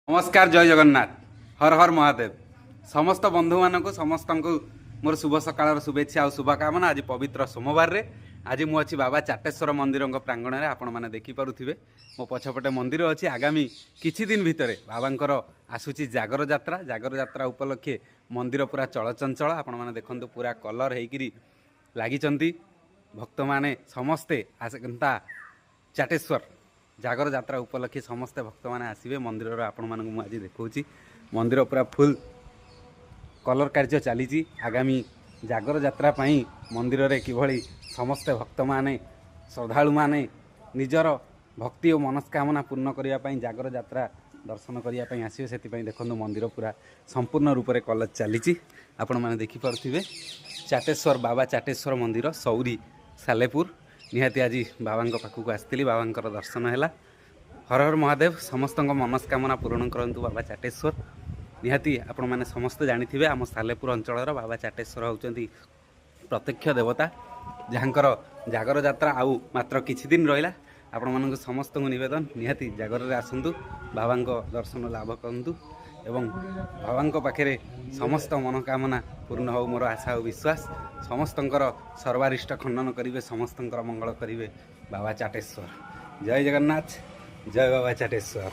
नमस्कार जय जगन्नाथ हर हर महादेव समस्त बंधु मानक समस्त मोर शुभ सकाळ शुभेच्छा और शुभकामना। आज पवित्र सोमवार रे आज मु अच्छी बाबा चाटेश्वर मंदिर प्रांगण में आपण मैंने देखिपे मो पछपटे मंदिर अच्छी आगामी किछि दिन भितर बाबांकर आसूची जागर यात्रा उपलक्षे मंदिर पूरा चलचंचल आपण मैंने देखते पूरा कलर होकरी लगी भक्त मैंने समस्ते आसता चाटेश्वर जागर यात्रा उपलक्षे समस्ते भक्त मैंने आसवे मंदिर आपण मानक आज देखा मंदिर पूरा फुल कलर कार्य चली आगामी जागर यात्रा मंदिर रे किभली समस्ते भक्त माने श्रद्धालु माने निजर भक्ति और मनस्कामना पूर्ण करने जागर यात्रा दर्शन करने आसवे से देखो मंदिर पूरा संपूर्ण रूप से कलर चली आपण मैंने देखिपे चाटेश्वर बाबा चाटेश्वर मंदिर सौरी सालेपुर निहाती आज बाबा पाखक आसती बाबा दर्शन है। हर हर महादेव समस्त मनस्कामना पूर्ण करंतु बाबा चाटेश्वर निहाती आपण मैंने समस्त जानी आम सालेपुर अंचल बाबा चाटेश्वर होउचंती प्रत्यक्ष देवता जहाँकर जागर यात्रा आउ मात्र किछि दिन रहिला। आपण मानक समस्त निवेदन निहाती जागर आसतु बाबा दर्शन लाभ करंतु एवं बाबा पाखे समस्त मनोकामना पूर्ण हो मोर आशा और विश्वास समस्तंकर सर्वारिष्ट खंडन करेंगे समस्तंकर मंगल करेंगे बाबा चाटेश्वर। जय जगन्नाथ जय बाबा चाटेश्वर।